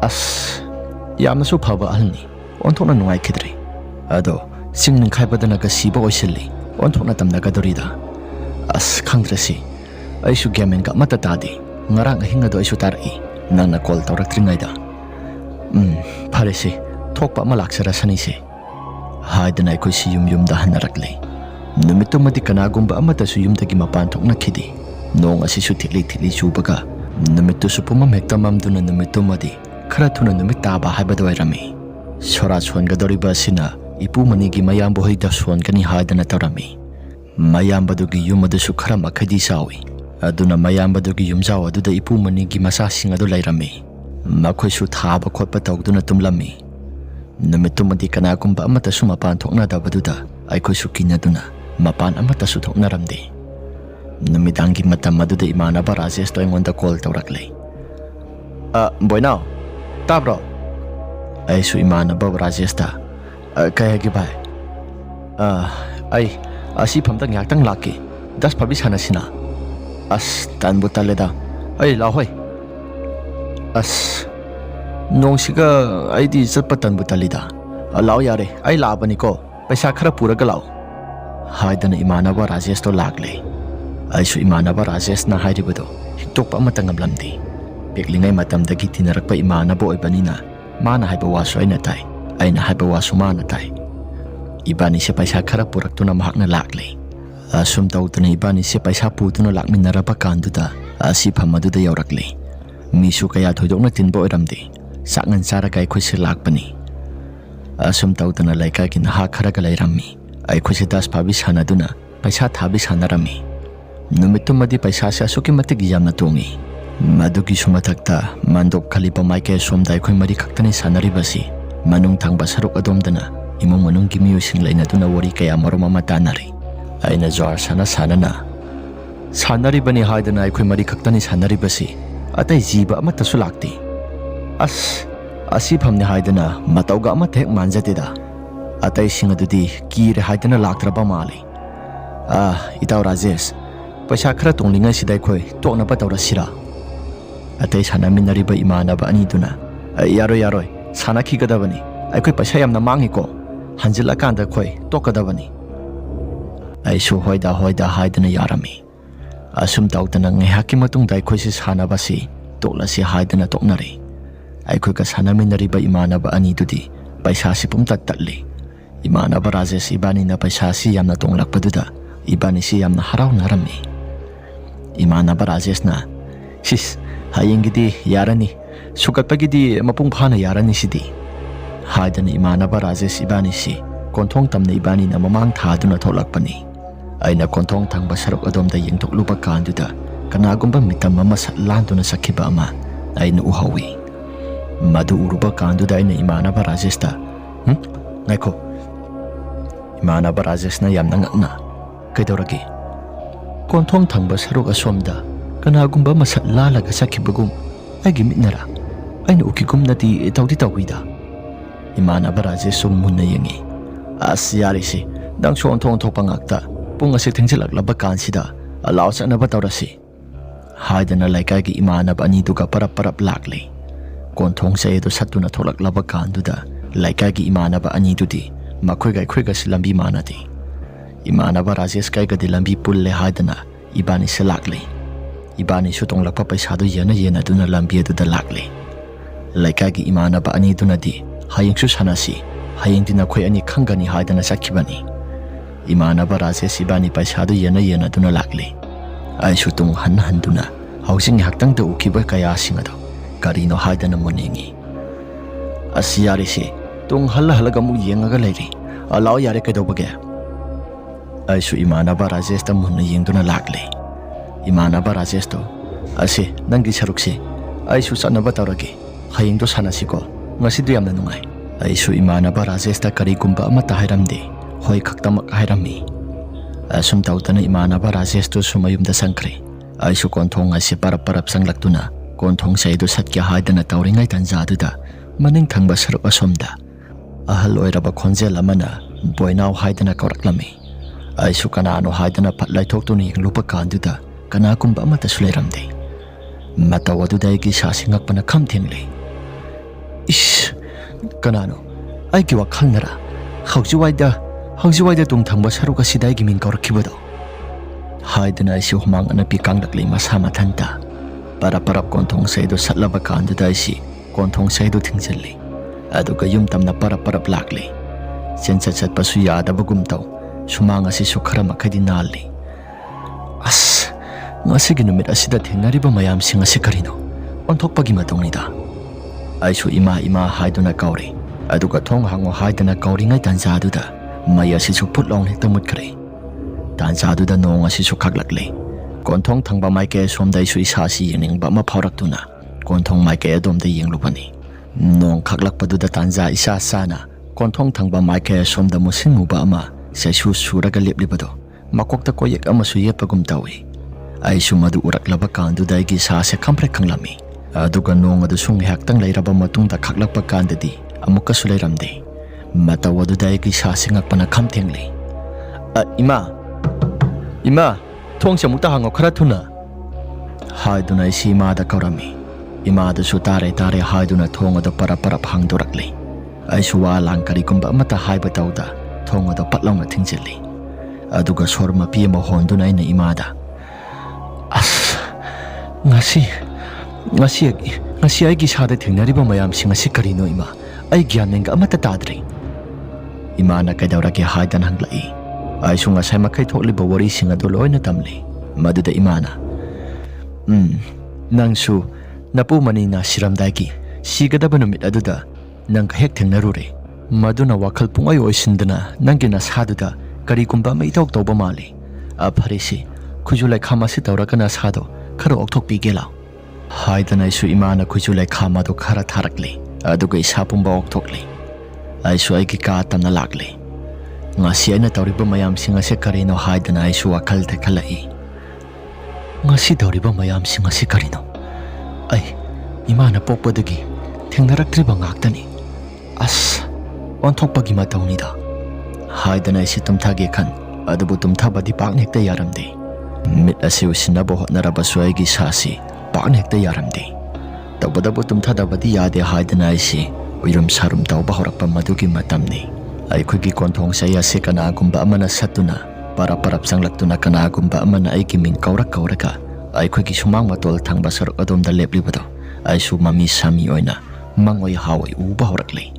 ꯑꯁ ꯌꯥꯝꯅꯁꯨ ꯐꯕ ꯑꯍꯜꯅꯤ ꯑꯣꯟꯊꯣꯛꯅ ꯅꯨꯡꯉꯥꯏꯈꯤꯗ꯭ꯔꯦ ꯑꯗꯣ ꯆꯤꯡ ꯅꯤꯡꯈꯥꯏꯕꯗꯅꯒ ꯁꯤꯕ ꯑꯣꯏꯁꯤꯜꯂꯤ ꯑꯣꯟꯊꯣꯛꯅ ꯇꯝꯅꯒꯗꯧꯔꯤꯗ ꯑꯁ ꯈꯪꯗ꯭ꯔꯁꯤ ꯑꯩꯁꯨ ꯒ꯭ꯌꯥꯟꯃꯦꯟꯒ ꯑꯃꯠꯇ ꯇꯥꯗꯦ ꯉꯔꯥꯡ ꯑꯍꯤꯡ ꯑꯗꯣ ꯑꯩꯁꯨ ꯇꯥꯔꯛꯏ ꯅꯪꯅ ꯀꯣꯜ ꯇꯧꯔꯛꯇ꯭ꯔꯤꯉꯩꯗ ꯐꯔꯦꯁꯦ ꯊꯣꯛꯄ ꯑꯃ ꯂꯥꯛꯆꯔꯁꯅꯤꯁꯦ ꯍꯥꯏꯗꯅ ꯑꯩꯈꯣꯏꯁꯤ ꯌꯨꯝꯗ ꯍꯟꯅꯔꯛꯂꯦ ꯅꯨꯃꯤꯠꯇꯨꯃꯗꯤ ꯀꯅꯥꯒꯨꯝꯕ ꯑꯃꯠꯇꯁꯨ ꯌꯨꯝꯗꯒꯤ ꯃꯄꯥꯟ ꯊꯣꯛꯅꯈꯤꯗꯦ ꯅꯣꯡ ꯑꯁꯤꯁꯨ ꯊꯤꯠꯂꯤ ꯆꯨꯕꯒ ꯅꯨꯃꯤꯠꯇꯨꯁꯨ ꯄꯨꯝꯃꯝ ꯍꯦꯛꯇ ꯃꯝꯗꯨꯅ ꯅꯨꯃꯤꯠꯇꯨꯃꯗꯤ ꯈꯔ ꯊꯨꯅ ꯅꯨꯃꯤꯠ ꯇꯥꯕ ꯍꯥꯏꯕꯗꯨ ꯑꯣꯏꯔꯝꯃꯤ ꯁꯣꯔꯥꯠ ꯁꯣꯟꯒꯗꯧꯔꯤꯕ ꯑꯁꯤꯅ ꯏꯄꯨ ꯃꯅꯤꯒꯤ ꯃꯌꯥꯝꯕ ꯍꯣꯏꯗ ꯁꯣꯟꯒꯅꯤ ꯍꯥꯏꯗꯅ ꯇꯧꯔꯝꯃꯤ ꯃꯌꯥꯝꯕꯗꯨꯒꯤ ꯌꯨꯝ ꯑꯗꯨꯁꯨ ꯈꯔ ꯃꯈꯩꯗꯤ ꯆꯥꯎꯏ ꯑꯗꯨꯅ ꯃꯌꯥꯝꯕꯗꯨꯒꯤ ꯌꯨꯝꯖꯥꯎ ꯑꯗꯨꯗ ꯏꯄꯨ ꯃꯅꯤꯒꯤ ꯃꯆꯥꯁꯤꯡ ꯑꯗꯨ ꯂꯩꯔꯝꯃꯤ ꯃꯈꯣꯏꯁꯨ ꯊꯥꯕ ꯈꯣꯠꯄ ꯇꯧꯗꯨꯅ ꯇꯨꯝꯂꯝꯃꯤ ꯅꯨꯃꯤꯠꯇꯨꯃꯗꯤ ꯀꯅꯥꯒꯨꯝꯕ ꯑꯃꯠꯇꯁꯨ ꯃꯄꯥꯟ ꯊꯣꯛꯅꯗꯕꯗꯨꯗ ꯑꯩꯈꯣꯏꯁꯨ ꯀꯤꯅꯗꯨꯅ ꯃꯄꯥꯟ ꯑꯃꯠꯇꯁꯨ ꯊꯣꯛꯅꯔꯝꯗꯦ ꯅꯨꯃꯤꯗꯥꯡꯒꯤ ꯃꯇꯝ ꯑꯗꯨꯗ ꯏꯃꯥꯟꯅꯕ ꯔꯥꯖꯦꯁꯇꯣ ꯑꯩꯉꯣꯟꯗ ꯀꯣꯜ ꯇꯧꯔꯛꯂꯦ ꯕꯣꯏꯅꯥꯎ ꯇꯥꯕ꯭ꯔꯣ ꯑꯩꯁꯨ ꯏꯃꯥꯟꯅꯕ ꯔꯥꯖꯦꯁꯇ ꯀꯩ ꯍꯥꯏꯒꯦ ꯚꯥꯏ ꯑꯩ ꯑꯁꯤ ꯐꯝꯗ ꯉꯥꯏꯍꯥꯛꯇꯪ ꯂꯥꯛꯀꯦ ꯗꯁ ꯐꯥꯕꯤ ꯁꯥꯟꯅꯁꯤꯅ ꯑꯁ ꯇꯟꯕꯨ ꯇꯜꯂꯦꯗ ꯑꯩ ꯂꯥꯛꯍꯣꯏ ꯑꯁ ꯅꯣꯡꯁꯤꯒ ꯑꯩꯗꯤ ꯆꯠꯄ ꯇꯟꯕꯨ ꯇꯜꯂꯤꯗ ꯂꯥꯛꯑꯣ ꯌꯥꯔꯦ ꯑꯩ ꯂꯥꯛꯑꯕꯅꯤꯀꯣ ꯄꯩꯁా ꯈꯔ ꯄꯨꯔꯒ ꯂꯥꯛꯑꯣ ꯍꯥꯏꯗꯅ ꯏꯃꯥꯟꯅꯕ ꯔꯥꯖꯦꯁꯇꯣ ꯂꯥꯛꯂꯦ ꯑꯩꯁꯨ ꯏꯃꯥꯟꯅꯕ ꯔꯥꯖꯦꯁꯅ ꯍꯥꯏꯔꯤꯕꯗꯣ ꯍꯤꯛꯇꯣꯛꯄ ꯑꯃꯠꯇ ꯉꯝꯂꯝꯗꯦ ꯄꯤꯛꯂꯤꯉꯩ ꯃꯇꯝꯗꯒꯤ ꯇꯤꯟꯅꯔꯛꯄ ꯏꯃꯥꯟꯅꯕ ꯑꯣꯏꯕꯅꯤꯅ ꯃꯥꯅ ꯍꯥꯏꯕ ꯋꯥꯁꯨ ꯑꯩꯅ ꯇꯥꯏ ꯑꯩꯅ ꯍꯥꯏꯕ ꯋꯥꯁꯨ ꯃꯥꯅ ꯇꯥꯏ ꯏꯕꯥꯅꯤꯁꯦ ꯄꯩꯁꯥ ꯈꯔ ꯄꯨꯔꯛꯇꯨꯅ ꯃꯍꯥꯛꯅ ꯂꯥꯛꯂꯦ ꯑꯁꯨꯝ ꯇꯧꯗꯨꯅ ꯏꯕꯥꯅꯤꯁꯦ ꯄꯩꯁꯥ ꯄꯨꯗꯨꯅ ꯂꯥꯛꯃꯤꯟꯅꯔꯕ ꯀꯥꯟꯗꯨꯗ ꯑꯁꯤꯐꯝ ꯑꯗꯨꯗ ꯌꯧꯔꯛꯂꯦ ꯃꯤꯁꯨ ꯀꯌꯥ ꯊꯣꯏꯗꯣꯛꯅ ꯇꯤꯟꯕ ꯑꯣꯏꯔꯝꯗꯦ ꯆꯥꯛꯉꯟ ꯆꯥꯔꯒ ꯑꯩꯈꯣꯏꯁꯦ ꯂꯥꯛꯄꯅꯤ ꯑꯁꯨꯝ ꯇꯧꯗꯨꯅ ꯂꯩꯀꯥꯏꯒꯤ ꯅꯍꯥ ꯈꯔꯒ ꯂꯩꯔꯝꯃꯤ ꯑꯩꯈꯣꯏꯁꯦ ꯗꯁ ꯐꯥꯕꯤ ꯁꯥꯟꯅꯗꯨꯅ ꯄꯩꯁꯥ ꯊꯥꯕꯤ ꯁꯥꯟꯅꯔꯝꯃꯤ ꯅꯨꯃꯤꯠꯇꯨꯃꯗꯤ ꯄꯩꯁꯥꯁꯦ ꯑꯁꯨꯛꯀꯤ ꯃꯇꯤꯛ ꯌꯥꯝꯅ ꯇꯣꯡꯉꯤ ꯃꯗꯨꯒꯤꯁꯨ ꯃꯊꯛꯇ ꯃꯥꯟꯗꯣꯞ ꯈꯜꯂꯤꯕ ꯃꯥꯏꯀꯩ ꯑꯁꯣꯝꯗ ꯑꯩꯈꯣꯏ ꯃꯔꯤ ꯈꯛꯇꯅꯤ ꯁꯥꯟꯅꯔꯤꯕꯁꯤ ꯃꯅꯨꯡ ꯊꯪꯕ ꯁꯔꯨꯛ ꯑꯗꯣꯝꯗꯅ ꯏꯃꯨꯡ ꯃꯅꯨꯡꯒꯤ ꯃꯤꯑꯣꯏꯁꯤꯡ ꯂꯩꯅꯗꯨꯅ ꯋꯥꯔꯤ ꯀꯌꯥ ꯃꯔꯨꯝ ꯑꯃ ꯇꯥꯟꯅꯔꯤ ꯑꯩꯅ ꯖ꯭ꯋꯥꯔ ꯁꯥꯟꯅꯅ ꯁꯥꯟꯅꯔꯤꯕꯅꯤ ꯍꯥꯏꯗꯅ ꯑꯩꯈꯣꯏ ꯃꯔꯤ ꯈꯛꯇꯅꯤ ꯁꯥꯟꯅꯔꯤꯕꯁꯤ ꯑꯇꯩ ꯖꯤꯕ ꯑꯃꯠꯇꯁꯨ ꯂꯥꯛꯇꯦ ꯑꯁ ꯑꯁꯤ ꯐꯝꯅꯤ ꯍꯥꯏꯗꯅ ꯃꯇꯧꯒ ꯑꯃꯠꯇ ꯍꯦꯛ ꯃꯥꯟꯖꯗꯦꯗ ꯑꯇꯩꯁꯤꯡ ꯑꯗꯨꯗꯤ ꯀꯤꯔꯦ ꯍꯥꯏꯗꯅ ꯂꯥꯛꯇ꯭ꯔꯕ ꯃꯥꯜꯂꯤ ꯏꯇꯥꯎ ꯔꯥꯖꯦꯁ ꯄꯩꯁꯥ ꯈꯔ ꯇꯣꯡꯂꯤꯉꯩꯁꯤꯗ ꯑꯩꯈꯣꯏ ꯇꯣꯛꯅꯕ ꯇꯧꯔꯁꯤꯔꯥ ꯑꯇꯩ ꯁꯥꯟꯅꯃꯤꯟꯅꯔꯤꯕ ꯏꯃꯥꯟꯅꯕ ꯑꯅꯤꯗꯨꯅ ꯌꯥꯔꯣꯏ ꯁꯥꯟꯅꯈꯤꯒꯗꯕꯅꯤ ꯑꯩꯈꯣꯏ ꯄꯩꯁꯥ ꯌꯥꯝꯅ ꯃꯥꯡꯉꯤꯀꯣ ꯍꯟꯖꯤꯜꯂꯀꯥꯟꯗ ꯑꯩꯈꯣꯏ ꯇꯣꯛꯀꯗꯕꯅꯤ ꯑꯩꯁꯨ ꯍꯣꯏꯗ ꯍꯥꯏꯗꯨꯅ ꯌꯥꯔꯝꯃꯤ ꯑꯁꯨꯝ ꯇꯧꯗꯅ ꯉꯥꯏꯍꯥꯛꯀꯤ ꯃꯇꯨꯡꯗ ꯑꯩꯈꯣꯏꯁꯤ ꯁꯥꯟꯅꯕꯁꯤ ꯇꯣꯛꯂꯁꯤ ꯍꯥꯏꯗꯅ ꯇꯣꯛꯅꯔꯦ ꯑꯩꯈꯣꯏꯒ ꯁꯥꯟꯅꯃꯤꯟꯅꯔꯤꯕ ꯏꯃꯥꯟꯅꯕ ꯑꯅꯤꯗꯨꯗꯤ ꯄꯩꯁꯥꯁꯤ ꯄꯨꯝꯇꯠ ꯇꯠꯂꯤ ꯏꯃꯥꯟꯅꯕ ꯔꯥꯖꯦꯁ ꯏꯕꯥꯅꯤꯅ ꯄꯩꯁꯥꯁꯤ ꯌꯥꯝꯅ ꯇꯣꯡꯂꯛꯄꯗꯨꯗ ꯏꯕꯥꯅꯤꯁꯤ ꯌꯥꯝꯅ ꯍꯔꯥꯎꯅꯔꯝꯃꯤ ꯏꯃꯥꯟꯅꯕ ꯔꯥꯖꯦꯁꯅ ꯁꯤꯁ ꯍꯌꯦꯡꯒꯤꯗꯤ ꯌꯥꯔꯅꯤ ꯁꯨꯒꯠꯄꯒꯤꯗꯤ ꯃꯄꯨꯡ ꯐꯥꯅ ꯌꯥꯔꯅꯤ ꯁꯤꯗꯤ ꯍꯥꯏꯗꯅ ꯏꯃꯥꯟꯅꯕ ꯔꯥꯖꯦꯁ ꯏꯕꯥꯅꯤꯁꯤ ꯀꯣꯟꯊꯣꯡ ꯇꯝꯅ ꯏꯕꯥꯅꯤꯅ ꯃꯃꯥꯡ ꯊꯥꯗꯨꯅ ꯊꯣꯛꯂꯛꯄꯅꯤ ꯑꯩꯅ ꯀꯣꯟꯊꯣꯡ ꯊꯪꯕ ꯁꯔꯨꯛ ꯑꯗꯣꯝꯗ ꯌꯦꯡꯊꯣꯛꯂꯨꯕ ꯀꯥꯟꯗꯨꯗ ꯀꯅꯥꯒꯨꯝꯕ ꯃꯤꯇꯝ ꯑꯃ ꯁꯠ ꯂꯥꯟꯗꯨꯅ ꯆꯠꯈꯤꯕ ꯑꯃ ꯑꯩꯅ ꯎꯍꯧꯏ ꯃꯗꯨ ꯎꯔꯨꯕ ꯀꯥꯟꯗꯨꯗ ꯑꯩꯅ ꯏꯃꯥꯟꯅꯕ ꯔꯥꯖꯦꯁꯇ ꯉꯥꯏꯈꯣ ꯏꯃꯥꯟꯅꯕ ꯔꯥꯖꯦꯁꯅ ꯌꯥꯝꯅ ꯉꯛꯅ ꯀꯩꯗꯧꯔꯒꯦ ꯀꯣꯟꯊꯣꯡ ꯊꯪꯕ ꯁꯔꯨꯛ ꯑꯁꯣꯝꯗ ꯀꯅꯥꯒꯨꯝꯕ ꯑꯃ ꯁꯠ ꯂꯥꯜꯂꯒ ꯆꯠꯈꯤꯕꯒꯨꯝ ꯑꯩꯒꯤ ꯃꯤꯠꯅꯔꯥ ꯑꯩꯅ ꯎꯈꯤꯒꯨꯝꯅꯗꯤ ꯇꯧꯏꯗ ꯏꯃꯥꯟꯅꯕ ꯔꯥꯖꯦꯁꯁꯨ ꯃꯨꯟꯅ ꯌꯦꯡꯉꯤ ꯑꯁ ꯌꯥꯔꯤꯁꯤ ꯅꯪꯁꯨ ꯑꯣꯟꯊꯣꯛꯄ ꯉꯥꯛꯇ ꯄꯨꯡ ꯑꯁꯤ ꯊꯦꯡꯖꯤꯜꯂꯛꯂꯕ ꯀꯥꯟꯁꯤꯗ ꯂꯥꯎ ꯆꯠꯅꯕ ꯇꯧꯔꯁꯤ ꯍꯥꯏꯗꯅ ꯂꯩꯀꯥꯏꯒꯤ ꯏꯃꯥꯟꯅꯕ ꯑꯅꯤꯗꯨꯒ ꯄꯔꯞ ꯂꯥꯛꯂꯦ ꯀꯣꯟꯊꯣꯡ ꯆꯩ ꯑꯗꯨ ꯁꯠꯇꯨꯅ ꯊꯣꯛꯂꯛꯂꯕ ꯀꯥꯟꯗꯨꯗ ꯂꯩꯀꯥꯏꯒꯤ ꯏꯃꯥꯟꯅꯕ ꯑꯅꯤꯗꯨꯗꯤ ꯃꯈꯣꯏꯒ ꯑꯩꯈꯣꯏꯒꯁꯤ ꯂꯝꯕꯤ ꯃꯥꯟꯅꯗꯦ ꯏꯃꯥꯟꯅꯕ ꯔꯥꯖꯦꯁ ꯀꯩꯒꯗꯤ ꯂꯝꯕꯤ ꯄꯨꯜꯂꯦ ꯍꯥꯏꯗꯅ ꯏꯕꯥꯅꯤꯁꯦ ꯂꯥꯛꯂꯦ ꯏꯕꯥꯅꯤꯁꯨ ꯇꯣꯡꯂꯛꯄ ꯄꯩꯁꯥꯗꯨ ꯌꯦꯟꯅꯗꯨꯅ ꯂꯝꯕꯤ ꯑꯗꯨꯗ ꯂꯥꯛꯂꯦ ꯂꯩꯀꯥꯏꯒꯤ ꯏꯃꯥꯟꯅꯕ ꯑꯅꯤꯗꯨꯅꯗꯤ ꯍꯌꯦꯡꯁꯨ ꯁꯥꯟꯅꯁꯤ ꯍꯌꯦꯡꯗꯤ ꯅꯈꯣꯏ ꯑꯅꯤ ꯈꯪꯒꯅꯤ ꯍꯥꯏꯗꯅ ꯆꯠꯈꯤꯕꯅꯤ imanaba Rajesh ibani paisadu yena duna lakli. Aisu tung handuna housing haktang da ukiba kaya singado karino haidana moningi. Asiyari si tung halaga mu yengaga lairi alaw yare kaidobage. Aisu imanaba Rajesh ta munna yengduna lakli. Imanaba Rajesh to ase nangi sarukse aisu sanaba tawrage hayeng to sanasiko ngasidu yamna nungai. Aisu imanaba Rajesh ta karigumba amata hairamde hoi khaktamak hairami. Asum tautana imanaba Rajesh to sumayumda sangkre. Aisu konthong ase parap sanglaktuna konthong saidu satya haidana tawringai tanjaduda maning thangba saruk asomda ahal oiraba khonjel amana boinaw haidana kauраklami. Aisu kanano haidana phatlai thoktuni yenglupa kanduda kanakumba amata suleiramde. Matawaduda igi sasingakpana khamthengli. Ish kanano aigi wakhalnara haujiwaida tungthangba saruk asida igi ming kaurakibado. Haidana aisu humang anapi kanglakli masa mathanta parap konthong saidu satlaba kanduda aisi konthong saidu thingjalli aduga yumtamna parap lakli. Sensat pasu yadabagum taw sumang asisu khara makhadi nalli. As ngasigi numit asida thengnariba mayamsing asi karino onthokpagi matongnida. Aisu ima haiduna kauri aduga thong hango haidana kauringai tanjaduda mai asisu putlong hekta mutkare. Tanjaduda nong asisu khaklakli. Konthong thangba maike somda isu isasi yeningba ma phauраktuna konthong maike adomda yenglupani. Nong khaklakpaduda tanja isa sana konthong thangba maike somda musinguba ama saisu suraga leplibado makokta koyek amasu yepagum tawi. Aisu madu uraklaba kanduda igi sase khamprek khanglami aduga nong adu sung hektang leiraba matungda khaklakpa kandadi amuka sulairamde. Matawaduda igi sase ngakpana khamthengli. Ima thong samukta hango khara thuna haiduna isi imada kaurami. Imada su tare haiduna thong adu parap hangdorakli. Aisu wa langkari kumba amata haiba tawda thong adu patlongna thingjelli aduga sorma piyama honduna ina imada. As ngasi aigi sada thengnariba mayamsing asi karino ima ai gyanenga amata tadri. Imana kaidawrake haidan hanglai. Aisu ngasai makai thokliba wari singa do loina tamli maduda imana nangsu napu mani na siramdagi sigadaba numit aduda nang hek thengnarure maduna wakhal pungai oisindana nangi na saduda karigumba mai tok toba mali apharisi khujulai khamasi tawrakana sado kharo okthok pigela haidana isu imana khujulai khama do khara tharakli aduga isapumba okthokli. Aisu aigi ka tamna lakli. Ngasi aina tawriba mayamsing ase karino haidana aisu wakhal te khalai. Ngasi tawriba mayamsing ase karino ai imana pokpadagi thengnaraktriba ngaktani. As onthokpagi matawnida haidana isi tumthage khan adubu tumthabadi pakne hekta yaramde. Mit ase usinaba hotnarabasu aigi sasi pakne hekta yaramde. Tawbadabu tumthadabadi yade haidana isi uirum sarum tawba horakpa madugi matamni. Aikhigi konthong saya se kanagumba amana satuna parap sanglaktuna kanagumba amana aigi ming kauraka aikhigi sumang matol thangba saruk adomda leplibado aisu mami sami oina mangoi hawai uba horakli.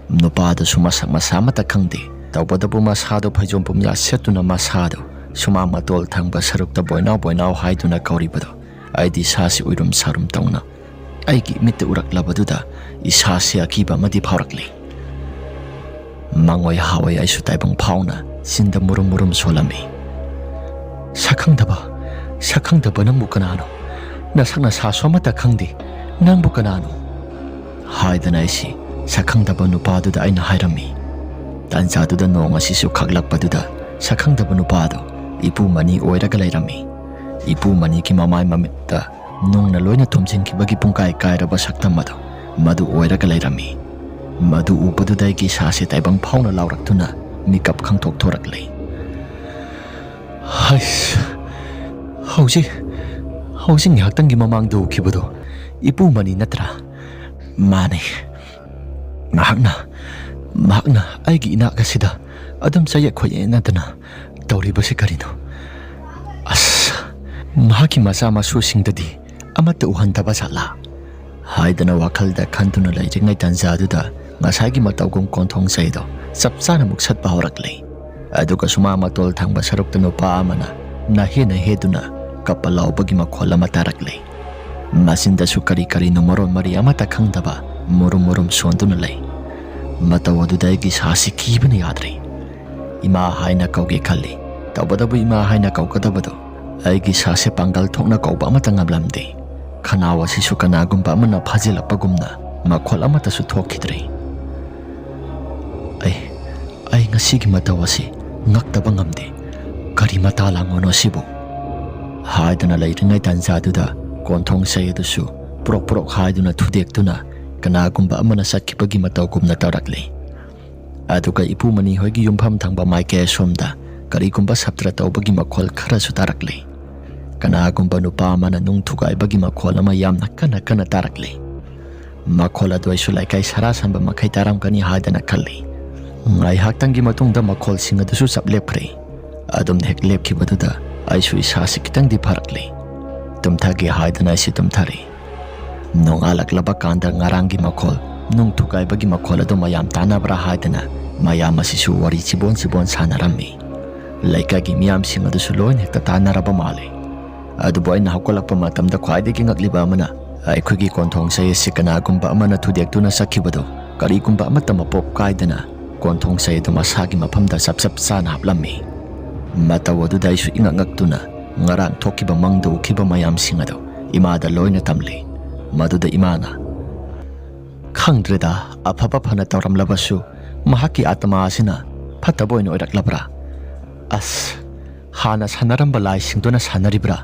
Nupada sumasak masamata khangde tawbadabu masado phajom pumya setuna masado sumang matol thangba sarukta boinaw haiduna kauribado aidi sasi uirum sarum tawna aigi mitte uraklabaduda isasi akiba madi phaurakli. Mangoi hawai aisu taibang pauna sinda murum solami. Sakhangdaba nangbu kanano nasakna saswamata khangdi nangbu kanano haidana aisi sakhangdaba nupaduda aina hairami. Tanjaduda nong asisu khaklakpaduda sakhangdaba nupado ipu mani oiraga lairami. Ipu mani ki mamai mamitta nongna loina thumjinkhibagi pungkai kairaba saktamado madu oiraga lairami. Madu upaduda igi sase taibang pauna lauraktuna mikap khangthok thorakli. Hais hauji ngaktangi mamangda ukibado ipu mani natra mani mahakna aigi inakasida adam sayak khoyenadana tawribasi karino. As mahaki masa masusingdadi amata uhantaba sala haidana wakhalda khantuna lairingai tanjaduda ngasagi matawgong konthong saido sapsana muksat bahorakli Aduga sumama tol thangba sarukta nupa amana nahe heduna kapalaw bagi makhol ama tarakle. Masinda su kari no moron mari amata khangdaba murum sonduna lay. Mataw aduda igi sasi kibana yadre. Ima haina kauge khalli. Tawbadabu ima haina kaukadabado. Aigi sase panggal thokna kauba amata ngablamde. Khanawa sisu kanagumba amana phajilapagumna makhol amata su thokhidre. Ay ngasigi matawasi ngaktaba ngamde. Kari mata langono sibo. Haidana layringai tanzaduda konthong sayadusu purok haiduna thudektuna kanagumba amana satkibagi matawgumna tawrakle. Aduga ipumani hoigi yumpham thangba maike somda karigumba saptra tawbagi makhol khara su tarakle. Kanagumba nupa amana nungthugaibagi makhol ama yamna kana tarakle. Makhol adu aisu laikai sarasanba makhai taramkani haidana khalli. Ngai haktangi matungda makhol sing adusu saplepre. Adum hek lepkibaduda aisu isasi kitang di pharakle. Tumthagi haidana isi tumthari. Nongalak kanda ngarangi makhol nungthugaibagi makhol adu mayam tanabra haidana mayam asisu wari sibon sanarammi. Laikagi miyam sing adusu loin hekta tanaraba male. Adubu aina hakolakpa matamda khwaidagi ngagliba amana aikhugi konthong sayasi kanagumba amana thudektuna sakhibado karigumba amata mapop kaidana konthong sayadu masagi maphamda sap sana haplammi. Mataw aduda isu ingangактuna ngarang thokiba mangda ukhiba mayam singado imada loina tamli. Maduda imana khangdreda aphaba phana tawramlabasu mahaki atma asina phataboin oiraklabra. As hana sanaramba lai singdona sanaribra.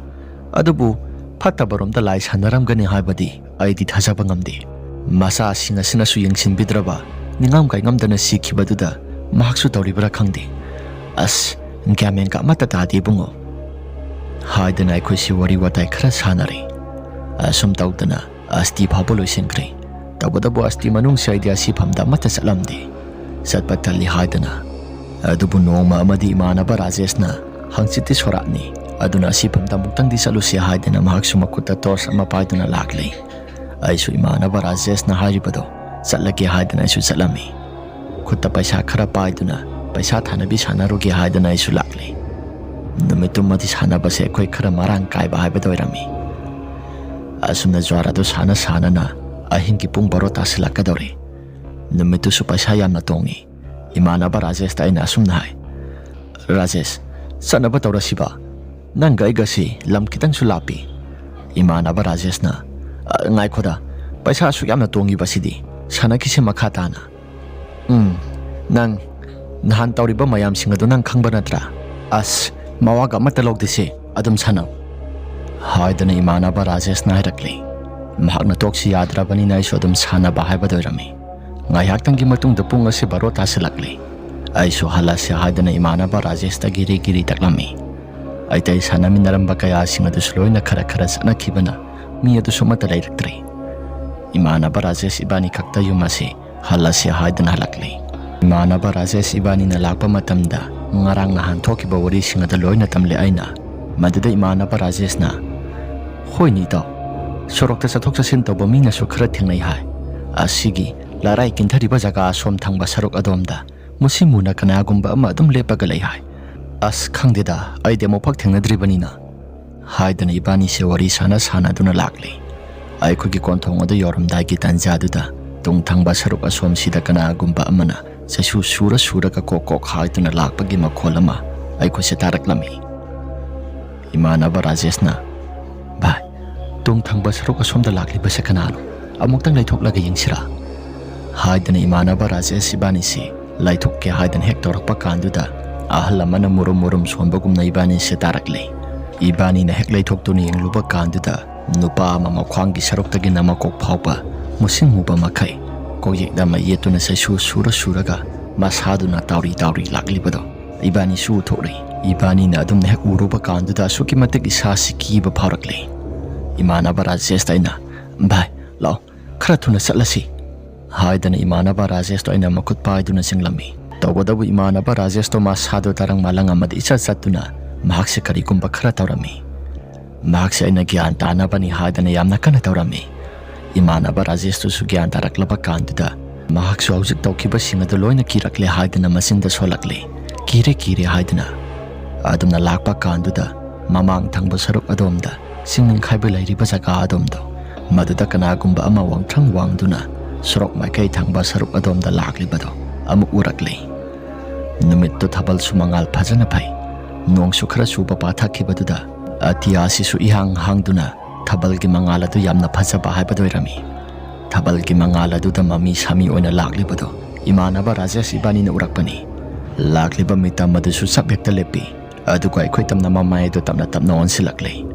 Adubu phatabaromda lai sanaramgani haibadi aidi thajaba ngamde. Masa singa sinasu yengsinbidraba ningam kai ngamdana sikhibaduda mahaksu tawribra khangde. As ngyamen ka mata tadi bungo. Haidana aikosi wari watai khara sanari. Asum tawdana asti phabolo singkre. Tawbadabu asti manung saidya siphamda mata salamde. Satpatali haidana. Adubu noma amadi imanaba Rajeshna hangchiti sorani. Aduna siphamda muktang di salusi haidana mahaksu makuta tos ama paiduna lakle. Aisu imanaba Rajeshna haribado satlagi haidana isu salami. Kutta paisa khara paiduna paisa thanabi sanarugi haidana isu lakle. Numitumadi sanabase koi khara marang kaiba haibado irami. Asumna jwarado sana na ahingi pung baro tasilakadore. Numitu su paisa yamna tongi. Imanaba Rajesh ta ina asumna hai. Rajesh, sanaba tawrasiba. Nanga igasi lam kitang sulapi. Imanaba Rajesh na ngai khoda paisa su yamna tongi basidi sana kisi makhatana. Nang nahan tawriba mayam singado nang khangba natra. As mawaga matalog disi adum sanam. Haidana imanaba Rajesh na hirakli. Mahakna toksi yadrabani na isu adum sana bahay badoyrami. Ngayaktangi matungda pung asi baro tasilakli. Aisu halasi haidana imanaba Rajesh ta giri taklami. Aitay sana minaramba kaya singa dusloy na kara sana kibana miya dusumata layraktri. Imanaba Rajesh ibani kakta yumasi halasi haidana halakli. Imanaba Rajesh ibani na lakpa matamda ngarang nahan thokiba wari singa daloy na tamli aina. Maduda imanaba Rajesh na hoy nito sorokta sathok sasin tawba mina su khara thingnai hai. Asigi larai kinthariba jaga som thangba sarok adomda musimuna kanagumba ama adum lepaga lay hai. As khangdeda aide mophak thingnadribanina haidana ibani se wari sana duna lakli. Aikhugi konthong adu yoramdai gi tanjaduda tung thangba sarok asom sida kanagumba amana sasu sura ka kokok haiduna lakpagi makholama aikhusi taraklami. Imanaba Rajesh na bhai tung thangba sarok asomda lakli basa kanalo amuktang laithok yengsira. Haidana imanaba Rajesh ibani se laithokke haidana hek torakpa kanduda ahal amana murum sonbagumna ibani se tarakle. Ibani na hek laithoktuni yengluba kanduda nupa ama makhwangi saroktagi nama kok phawpa musing muba makai koyekda mayetuna sasu suraga masaduna tawri laklibado ibani su thori. Ibani na adum hek uruba kanduda suki matik isasi kiba phawrakle. Imanaba Rajesh ta ina bhai lao khara thuna satlasi. Haidana imanaba Rajesh to ina makut paiduna singlami. Tawbadabu imanaba Rajesh to masado tarang malang amad isatuna mahakse karigumba khara tawrami. Mahakse ina gyan tanaba ni haidana yamna kana tawrami. Imanaba Rajesh to su gyan taraklaba kanduda mahaksu haujik tawkiba singado loina kirakle haidana masinda solakle. ꯀꯤꯔꯦ ꯍꯥꯏꯗꯨꯅ ꯑꯗꯨꯝꯅ ꯂꯥꯛꯄ ꯀꯥꯟꯗꯨꯗ ꯃꯃꯥꯡ ꯊꯪꯕ ꯁꯔꯨꯛ ꯑꯗꯣꯝꯗ ꯁꯤꯡꯅꯤꯡꯈꯥꯏꯕ ꯂꯩꯔꯤꯕ ꯖꯒꯥ ꯑꯗꯣꯝꯗꯣ ꯃꯗꯨꯗ ꯀꯅꯥꯒꯨꯝꯕ ꯑꯃ ꯋꯥꯡꯊ꯭ꯔꯪ ꯋꯥꯡꯗꯨꯅ ꯁꯣꯔꯣꯛ ꯃꯥꯏꯀꯩ ꯊꯪꯕ ꯁꯔꯨꯛ ꯑꯗꯣꯝꯗ ꯂꯥꯛꯂꯤꯕꯗꯣ ꯑꯃꯨꯛ ꯎꯔꯛꯂꯤ. ꯅꯨꯃꯤꯠꯇꯨ ꯊꯥꯕꯜꯁꯨ ꯃꯉꯥꯜ ꯐꯖꯅ ꯐꯩ. ꯅꯣꯡꯁꯨ ꯈꯔ ꯆꯨꯕ ꯄꯥꯊꯈꯤꯕꯗꯨꯗ ꯑꯇꯤꯌꯥꯁꯤꯁꯨ ꯏꯍꯥꯡ ꯍꯥꯡꯗꯨꯅ ꯊꯥꯕꯜꯒꯤ ꯃꯉꯥꯜ ꯑꯗꯨ ꯌꯥꯝꯅ ꯐꯖꯕ ꯍꯥꯏꯕꯗꯨ ꯑꯣꯏꯔꯝꯃꯤ. ꯊꯥꯕꯜꯒꯤ ꯃꯉꯥꯜ ꯑꯗꯨꯗ ꯃꯃꯤ ꯁꯥꯃꯤ ꯑꯣꯏꯅ ꯂꯥꯛꯂꯤꯕꯗꯣ ꯏꯃꯥꯟꯅꯕ ꯔꯥꯖꯦꯁ ꯏꯕꯥꯅꯤꯅ ꯎꯔꯛꯄꯅꯤ. ꯂꯥꯛꯂꯤꯕ ꯃꯤꯇꯝ ꯑꯗꯨꯁꯨ ꯆꯞ ꯍꯦꯛꯇ ꯂꯦꯞꯄꯤ. ꯑꯗꯨꯒ ꯑꯩꯈꯣꯏ ꯇꯝꯅ ꯃꯃꯥꯏ ꯑꯗꯨ ꯇꯞꯅ ꯇꯞꯅ ꯑꯣꯟꯁꯤꯜꯂꯛꯂꯤ.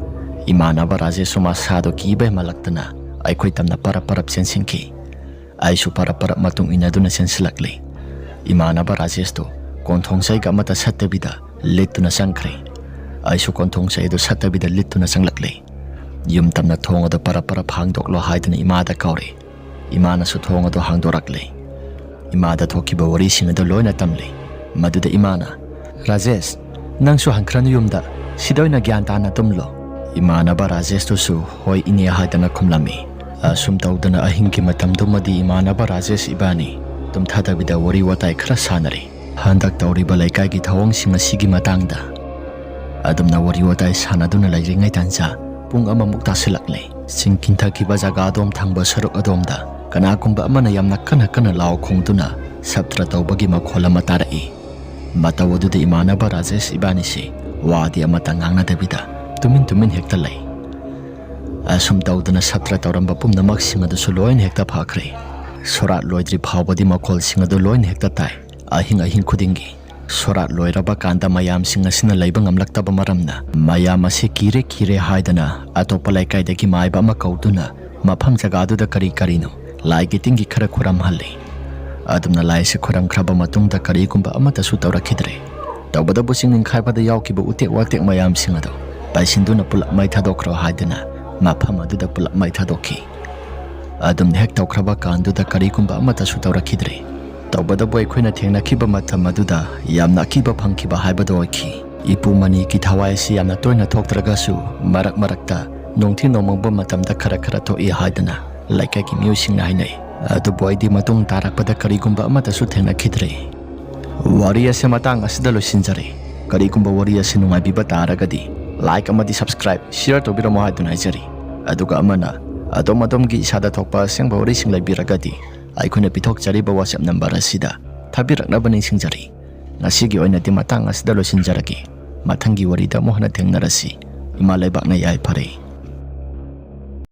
ꯏꯃꯥꯟꯅꯕ ꯔꯥꯖꯦꯁꯁꯨ ꯃꯁꯥꯗꯣ ꯀꯤꯕ ꯍꯦꯟꯃꯜꯂꯛꯇꯅ ꯑꯩꯈꯣꯏ ꯇꯝꯅ ꯄꯔꯞ ꯆꯦꯟꯁꯤꯟꯈꯤ. ꯑꯩꯁꯨ ꯄꯔꯞ ꯃꯇꯨꯡ ꯏꯟꯅꯗꯨꯅ ꯆꯦꯟꯁꯤꯜꯂꯛꯂꯤ. ꯏꯃꯥꯟꯅꯕ ꯔꯥꯖꯦꯁꯇꯣ ꯀꯣꯟꯊꯣꯡ ꯆꯩꯒ ꯑꯃꯠꯇ ꯁꯠꯇꯕꯤꯗ ꯂꯤꯠꯇꯨꯅ ꯆꯪꯈ꯭ꯔꯦ. ꯑꯩꯁꯨ ꯀꯣꯟꯊꯣꯡ ꯆꯩ ꯑꯗꯨ ꯁꯠꯇꯕꯤꯗ ꯂꯤꯠꯇꯨꯅ ꯆꯪꯂꯛꯂꯤ. ꯌꯨꯝ ꯇꯝꯅ ꯊꯣꯡ ꯑꯗꯨ ꯄꯔꯞ ꯍꯥꯡꯗꯣꯛꯂꯣ ꯍꯥꯏꯗꯨꯅ ꯏꯃꯥꯗ ꯀꯧꯔꯦ. ꯏꯃꯥꯅꯁꯨ ꯊꯣꯡ ꯑꯗꯨ ꯍꯥꯡꯗꯣꯔꯛꯂꯤ. ꯏꯃꯥꯗ ꯊꯣꯛꯈꯤꯕ ꯋꯥꯔꯤꯁꯤꯡ ꯑꯗꯨ ꯂꯣꯏꯅ ꯇꯝꯂꯤ. ꯃꯗꯨꯗ ꯏꯃꯥꯅ, "ꯔꯥꯖꯦꯁ, ꯅꯪꯁꯨ ꯍꯟꯈ꯭ꯔꯅꯨ ꯌꯨꯝꯗ, ꯁꯤꯗ ꯑꯣꯏꯅ ꯒ꯭ꯌꯥꯟ ꯇꯥꯅ ꯇꯨꯝꯂꯣ." ꯏꯃꯥꯟꯅꯕ ꯔꯥꯖꯦꯁꯇꯨꯁꯨ ꯍꯣꯏ ꯏꯅꯦ ꯍꯥꯏꯗꯅ ꯈꯨꯝꯂꯝꯃꯤ. ꯑꯁꯨꯝ ꯇꯧꯗꯅ ꯑꯍꯤꯡꯒꯤ ꯃꯇꯝꯗꯨꯃꯗꯤ ꯏꯃꯥꯟꯅꯕ ꯔꯥꯖꯦꯁ ꯏꯕꯥꯅꯤ ꯇꯨꯝꯊꯗꯕꯤꯗ ꯋꯥꯔꯤ ꯋꯥꯇꯥꯏ ꯈꯔ ꯁꯥꯟꯅꯔꯤ. ꯍꯟꯗꯛ ꯇꯧꯔꯤꯕ ꯂꯩꯀꯥꯏꯒꯤ ꯊꯧꯑꯣꯡꯁꯤꯡ ꯑꯁꯤꯒꯤ ꯃꯇꯥꯡꯗ. ꯑꯗꯨꯝꯅ ꯋꯥꯔꯤ ꯋꯥꯇꯥꯏ ꯁꯥꯟꯅꯗꯨꯅ ꯂꯩꯔꯤꯉꯩ ꯇꯥꯟꯖꯥ ꯄꯨꯡ ꯑꯃꯃꯨꯛ ꯇꯥꯁꯤꯜꯂꯛꯂꯤ. ꯆꯤꯡ ꯀꯤꯟꯊꯈꯤꯕ ꯖꯒꯥ ꯑꯗꯣꯝ ꯊꯪꯕ ꯁꯔꯨꯛ ꯑꯗꯣꯝꯗ ꯀꯅꯥꯒꯨꯝꯕ ꯑꯃꯅ ꯌꯥꯝꯅ ꯀꯟꯅ ꯂꯥꯎ ꯈꯣꯡꯗꯨꯅ ꯁꯞꯇ꯭ꯔ ꯇꯧꯕꯒꯤ ꯃꯈꯣꯜ ꯑꯃ ꯇꯥꯔꯛꯏ. ꯃꯇꯧ ꯑꯗꯨꯗ ꯏꯃꯥꯟꯅꯕ ꯔꯥꯖꯦꯁ ꯏꯕꯥꯅꯤꯁꯤ ꯋꯥꯗꯤ ꯑꯃꯠꯇ ꯉꯥꯡꯅꯗꯕꯤda ꯇꯨꯃꯤꯟ ꯍꯦꯛꯇ ꯂꯩ. ꯑꯁꯨꯝ ꯇꯧꯗꯨꯅ ꯁꯞꯇ꯭ꯔ ꯇꯧꯔꯝꯕ ꯄꯨꯝꯅꯃꯛꯁꯤꯡ ꯑꯗꯨꯁꯨ ꯂꯣꯏꯅ ꯍꯦꯛꯇ ꯐꯈ꯭ꯔꯦ. ꯁꯣꯔꯥꯠ ꯂꯣꯏꯗ꯭ꯔꯤ ꯐꯥꯎꯕꯗꯤ ꯃꯈꯣꯜꯁꯤꯡ ꯑꯗꯨ ꯂꯣꯏꯅ ꯍꯦꯛꯇ ꯇꯥꯏ. ꯑꯍꯤꯡ ꯈꯨꯗꯤꯡꯒꯤ. ꯁꯣꯔꯥꯠ ꯂꯣꯏꯔꯕ ꯀꯥꯟꯗ ꯃꯌꯥꯝꯁꯤꯡ ꯑꯁꯤꯅ ꯂꯩꯕ ꯉꯝꯂꯛꯇꯕ ꯃꯔꯝꯅ ꯃꯌꯥꯝ ꯑꯁꯤ ꯀꯤꯔꯦ ꯍꯥꯏꯗꯅ ꯑꯇꯣꯞꯄ ꯂꯩꯀꯥꯏꯗꯒꯤ ꯃꯥꯏꯕ ꯑꯃ ꯀꯧꯗꯨꯅ ꯃꯐꯝ ꯖꯒꯥꯗꯨꯗ ꯀꯔꯤꯅꯣ ꯂꯥꯏꯒꯤ ꯇꯤꯟꯒꯤ ꯈꯔ ꯈꯨꯔꯝꯍꯜꯂꯤ. ꯑꯗꯨꯝꯅ ꯂꯥꯏꯁꯤ ꯈꯨꯔꯝꯈ꯭ꯔꯕ ꯃꯇꯨꯡꯗ ꯀꯔꯤꯒꯨꯝꯕ ꯑꯃꯠꯇꯁꯨ ꯇꯧꯔꯛꯈꯤꯗ꯭ꯔꯦ. ꯇꯧꯕꯗꯕꯨ ꯆꯤꯡꯅꯤꯡꯈꯥꯏꯕꯗ ꯌꯥꯎꯈꯤꯕ ꯎꯇꯦꯛ ꯋꯥꯇꯦꯛ ꯃꯌꯥꯝꯁꯤꯡ ꯑꯗꯨ ꯄꯥꯏꯁꯤꯟꯗꯨꯅ ꯄꯨꯂꯞ ꯃꯩ ꯊꯥꯗꯣꯛꯈ꯭ꯔꯣ ꯍꯥꯏꯗꯅ ꯃꯐꯝ ꯑꯗꯨꯗ ꯄꯨꯂꯞ ꯃꯩ ꯊꯥꯗꯣꯛꯈꯤ. ꯑꯗꯨꯝꯅ ꯍꯦꯛ ꯇꯧꯈ꯭ꯔꯕ ꯀꯥꯟꯗꯨꯗ ꯀꯔꯤꯒꯨꯝꯕ ꯑꯃꯠꯇꯁꯨ ꯇꯧꯔꯛꯈꯤꯗ꯭ꯔꯦ. ꯇꯧꯕꯗꯕꯨ ꯑꯩꯈꯣꯏꯅ ꯊꯦꯡꯅꯈꯤꯕ ꯃꯇꯝ ꯑꯗꯨꯗ ꯌꯥꯝꯅ ꯑꯀꯤꯕ ꯐꯪꯈꯤꯕ ꯍꯥꯏꯕꯗꯨ ꯑꯣꯏꯈꯤ. ꯏꯄꯨ ꯃꯅꯤꯒꯤ ꯊꯋꯥꯏ ꯑꯁꯤ ꯌꯥꯝꯅ ꯇꯣꯏꯅ ꯊꯣꯛꯇ꯭ꯔꯒꯁꯨ ꯃꯔꯛꯇ ꯅꯣꯡꯊꯤ ꯅꯣꯡꯃꯪꯕ ꯃꯇꯝꯗ ꯈꯔ ꯊꯣꯛꯏ ꯍꯥꯏꯗꯅ ꯂꯩꯀꯥꯏꯒꯤ ꯃꯤꯑꯣꯏꯁꯤꯡꯅ ꯍꯥꯏꯅꯩ. ꯑꯗꯨꯕꯨ ꯑꯩꯗꯤ ꯃꯇꯨꯡ ꯇꯥꯔꯛꯄꯗ ꯀꯔꯤꯒꯨꯝꯕ ꯑꯃꯠꯇꯁꯨ ꯊꯦꯡꯅꯈꯤꯗ꯭ꯔꯦ. ꯋꯥꯔꯤ ꯑꯁꯤ ꯃꯇꯥꯡ ꯑꯁꯤꯗ ꯂꯣꯏꯁꯤꯟꯖꯔꯦ. ꯀꯔꯤꯒꯨꯝꯕ ꯋꯥꯔꯤ ꯑꯁꯤ ꯅꯨꯡꯉꯥꯏꯕꯤꯕ ꯇꯥꯔꯒꯗꯤ ꯂꯥꯏꯛ ꯑꯃꯗꯤ ꯁꯕꯁꯀ꯭ꯔꯥꯏꯕ, ꯁꯤꯌꯔ ꯇꯧꯕꯤꯔꯝꯃꯣ ꯍꯥꯏꯗꯨꯅ ꯍꯥꯏꯖꯔꯤ. ꯑꯗꯨꯒ ꯑꯃꯅ ꯑꯗꯣꯝꯒꯤ ꯏꯁꯥꯗ ꯊꯣꯛꯄ ꯑꯁꯦꯡꯕ ꯋꯥꯔꯤꯁꯤꯡ ꯂꯩꯕꯤꯔꯒꯗꯤ ꯑꯩꯈꯣꯏꯅ ꯄꯤꯊꯣꯛꯆꯔꯤꯕ WhatsApp ꯅꯝꯕꯔ ꯑꯁꯤꯗ ꯊꯥꯕꯤꯔꯛꯅꯕ ꯅꯤꯡꯁꯤꯡꯖꯔꯤ. ꯉꯁꯤꯒꯤ ꯑꯣꯏꯅꯗꯤ ꯃꯇꯥꯡ ꯑꯁꯤꯗ ꯂꯣꯏꯁꯤꯟꯖꯔꯒꯦ. ꯃꯊꯪꯒꯤ ꯋꯥꯔꯤꯗ ꯑꯃꯨꯛ ꯍꯟꯅ ꯊꯦꯡꯅꯔꯁꯤ. ꯏꯃꯥ ꯂꯩꯕꯥꯛꯅ ꯌꯥꯏꯐꯔꯦ.